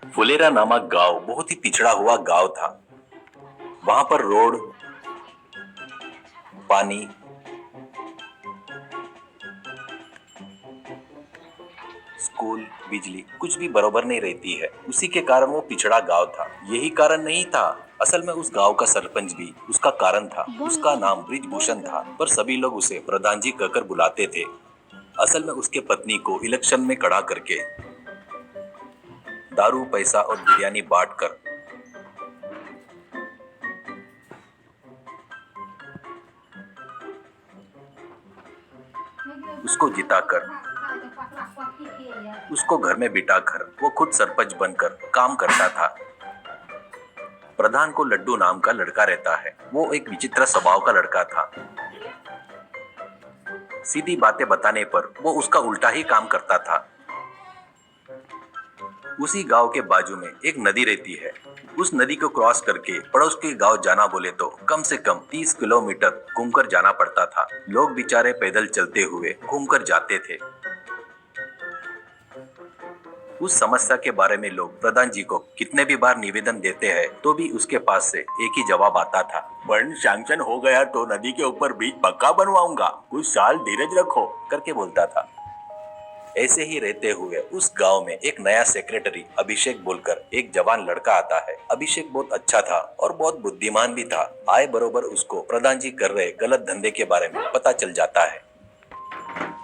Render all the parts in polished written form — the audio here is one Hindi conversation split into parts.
फुलेरा नामक गांव बहुत ही पिछड़ा हुआ गांव था। वहां पर रोड, पानी, स्कूल, बिजली कुछ भी बराबर नहीं रहती है। उसी के कारण वो पिछड़ा गांव था। यही कारण नहीं था, असल में उस गांव का सरपंच भी उसका कारण था। उसका नाम ब्रिजभूषण था, पर सभी लोग उसे प्रधान जी कहकर बुलाते थे। असल में उसके पत्नी को इलेक्शन में खड़ा करके दारू, पैसा और बिरयानी बांट कर उसको जिताकर उसको घर में बिठाकर वो खुद सरपंच बनकर काम करता था। प्रधान को लड्डू नाम का लड़का रहता है। वो एक विचित्र स्वभाव का लड़का था। सीधी बातें बताने पर वो उसका उल्टा ही काम करता था। उसी गांव के बाजू में एक नदी रहती है। उस नदी को क्रॉस करके पड़ोस के गांव जाना बोले तो कम से कम 30 किलोमीटर घूमकर जाना पड़ता था। लोग बेचारे पैदल चलते हुए घूमकर जाते थे। उस समस्या के बारे में लोग प्रधान जी को कितने भी बार निवेदन देते हैं तो भी उसके पास से एक ही जवाब आता था, फंड सैंक्शन हो गया तो नदी के ऊपर ब्रिज पक्का बनवाऊंगा, कुछ साल धीरज रखो करके बोलता था। ऐसे ही रहते हुए उस गांव में एक नया सेक्रेटरी अभिषेक बोलकर एक जवान लड़का आता है। अभिषेक बहुत अच्छा था और बहुत बुद्धिमान भी था। आए बरोबर उसको प्रधान जी कर रहे गलत धंधे के बारे में पता चल जाता है।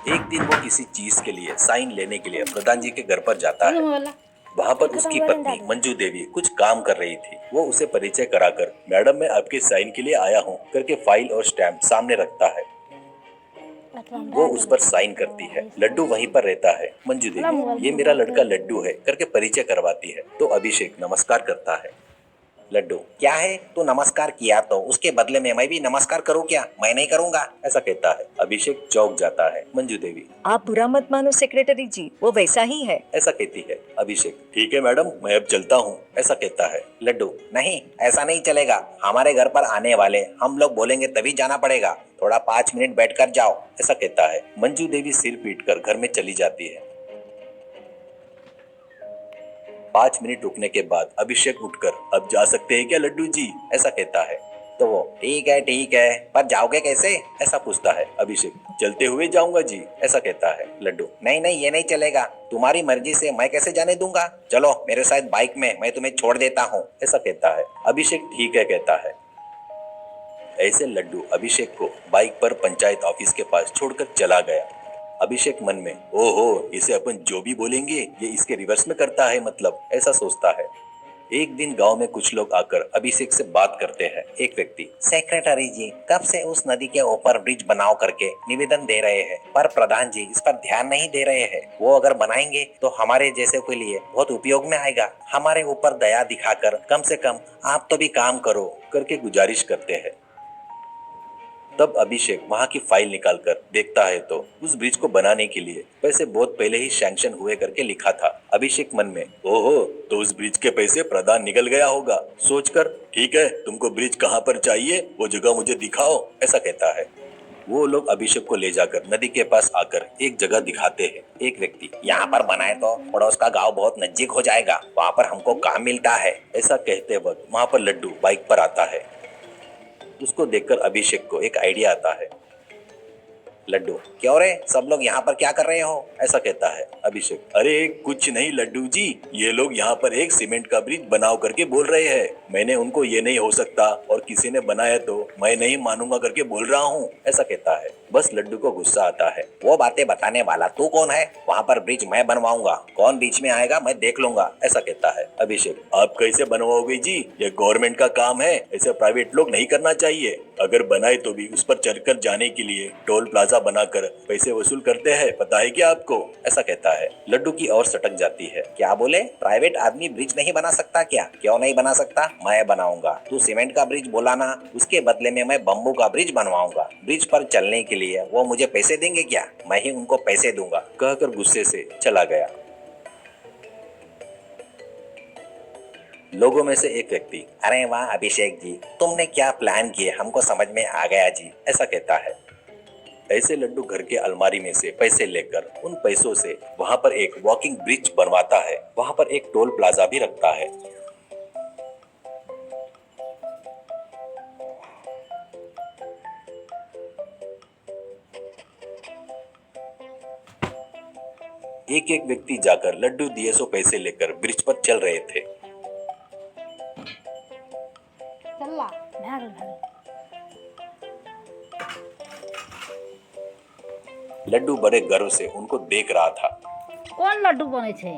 एक दिन वो किसी चीज के लिए साइन लेने के लिए प्रधान जी के घर पर जाता है। वहाँ पर उसकी पत्नी मंजू देवी कुछ काम कर रही थी। वो उसे परिचय कराकर, मैडम मैं आपके साइन के लिए आया हूँ करके फाइल और स्टैम्प सामने रखता है। वो उस पर साइन करती है। लड्डू वहीं पर रहता है। मंजू देवी, ये मेरा लड़का लड्डू है करके परिचय करवाती है तो अभिषेक नमस्कार करता है। लड्डू, क्या है तू नमस्कार किया तो उसके बदले में मैं भी नमस्कार करूँ क्या? मैं नहीं करूँगा, ऐसा कहता है। अभिषेक चौंक जाता है। मंजू देवी, आप बुरा मत मानो सेक्रेटरी जी, वो वैसा ही है, ऐसा कहती है। अभिषेक, ठीक है मैडम, मैं अब चलता हूँ, ऐसा कहता है। लड्डू, नहीं ऐसा नहीं चलेगा, हमारे घर पर आने वाले हम लोग बोलेंगे तभी जाना पड़ेगा, थोड़ा 5 मिनट बैठकर जाओ, ऐसा कहता है। मंजू देवी सिर पीटकर घर में चली जाती है। 5 मिनट रुकने के बाद अभिषेक उठकर, अब जा सकते हैं क्या लड्डू जी, ऐसा कहता है। तो वो, ठीक है, पर जाओगे कैसे, ऐसा पूछता है। अभिषेक, चलते हुए जाऊंगा जी, ऐसा कहता है। लड्डू, नहीं नहीं ये नहीं चलेगा, तुम्हारी मर्जी से मैं कैसे जाने दूंगा, चलो मेरे साथ बाइक में, मैं तुम्हें छोड़ देता हूँ, ऐसा कहता है। अभिषेक ठीक है कहता है। ऐसे लड्डू अभिषेक को बाइक पर पंचायत ऑफिस के पास छोड़कर चला गया। अभिषेक मन में, ओहो इसे अपन जो भी बोलेंगे ये इसके रिवर्स में करता है, मतलब ऐसा सोचता है। एक दिन गांव में कुछ लोग आकर अभिषेक से बात करते हैं। एक व्यक्ति, सेक्रेटरी जी कब से उस नदी के ऊपर ब्रिज बनाओ करके निवेदन दे रहे हैं, पर प्रधान जी इस पर ध्यान नहीं दे रहे हैं। वो अगर बनाएंगे तो हमारे जैसे के लिए बहुत उपयोग में आएगा। हमारे ऊपर दया दिखाकर कम से कम आप तो भी काम करो करके गुजारिश करते हैं। तब अभिषेक वहां की फाइल निकालकर देखता है तो उस ब्रिज को बनाने के लिए पैसे बहुत पहले ही सैंक्शन हुए करके लिखा था। अभिषेक मन में, ओहो तो उस ब्रिज के पैसे प्रधान निकल गया होगा सोचकर, ठीक है तुमको ब्रिज कहाँ पर चाहिए वो जगह मुझे दिखाओ, ऐसा कहता है। वो लोग अभिषेक को ले जाकर नदी के पास आकर एक जगह दिखाते हैं। एक व्यक्ति, यहाँ पर बनाए तो पड़ोस का गांव बहुत नजदीक हो जाएगा, वहाँ पर हमको काम मिलता है, ऐसा कहते वक्त वहाँ पर लड्डू बाइक पर आता है। उसको देखकर अभिषेक को एक आइडिया आता है। लड्डू, क्यों रे सब लोग यहाँ पर क्या कर रहे हो, ऐसा कहता है। अभिषेक, अरे कुछ नहीं लड्डू जी, ये लोग यहाँ पर एक सीमेंट का ब्रिज बनाओ करके बोल रहे हैं। मैंने उनको ये नहीं हो सकता और किसी ने बनाया तो मैं नहीं मानूंगा करके बोल रहा हूँ, ऐसा कहता है। बस लड्डू को गुस्सा आता है। वो बातें बताने वाला तू कौन है, वहाँ पर ब्रिज मैं बनवाऊंगा, कौन बीच में आएगा मैं देख लूंगा, ऐसा कहता है। अभिषेक, आप कैसे बनवाओगे जी, ये गवर्नमेंट का काम है, ऐसे प्राइवेट लोग नहीं करना चाहिए। अगर बनाए तो भी उस पर चढ़कर जाने के लिए टोल प्लाजा बनाकर पैसे वसूल करते हैं, पता है क्या आपको, ऐसा कहता है। लड्डू की ओर सटक जाती है। क्या बोले, प्राइवेट आदमी ब्रिज नहीं बना सकता क्या? क्यों नहीं बना सकता, मैं बनाऊंगा। तू सीमेंट का ब्रिज बोला ना, उसके बदले में मैं बम्बू का ब्रिज बनवाऊंगा। ब्रिज पर चलने के लिए वो मुझे पैसे देंगे क्या? मैं ही उनको पैसे दूंगा, कहकर गुस्से से चला गया। लोगों में से एक व्यक्ति, अरे वाह अभिषेक जी, तुमने क्या प्लान किए हमको समझ में आ गया जी, ऐसा कहता है। ऐसे लड्डू घर के अलमारी में से पैसे लेकर उन पैसों से वहाँ पर एक वॉकिंग ब्रिज बनवाता है। वहाँ पर एक टोल प्लाजा भी रखता है। एक एक व्यक्ति जाकर लड्डू दिए सो पैसे लेकर ब्रिज पर चल रहे थे। चल भाग भाग। लड्डू बड़े गर्व से उनको देख रहा था। कौन लड्डू बने छे?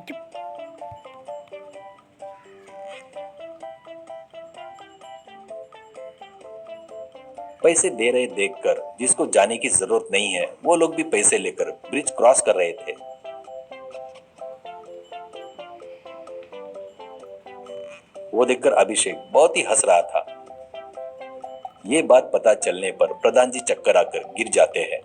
पैसे दे रहे देखकर जिसको जाने की जरूरत नहीं है वो लोग भी पैसे लेकर ब्रिज क्रॉस कर रहे थे। वो देखकर अभिषेक बहुत ही हंस रहा था। ये बात पता चलने पर प्रधान जी चक्कर आकर गिर जाते हैं।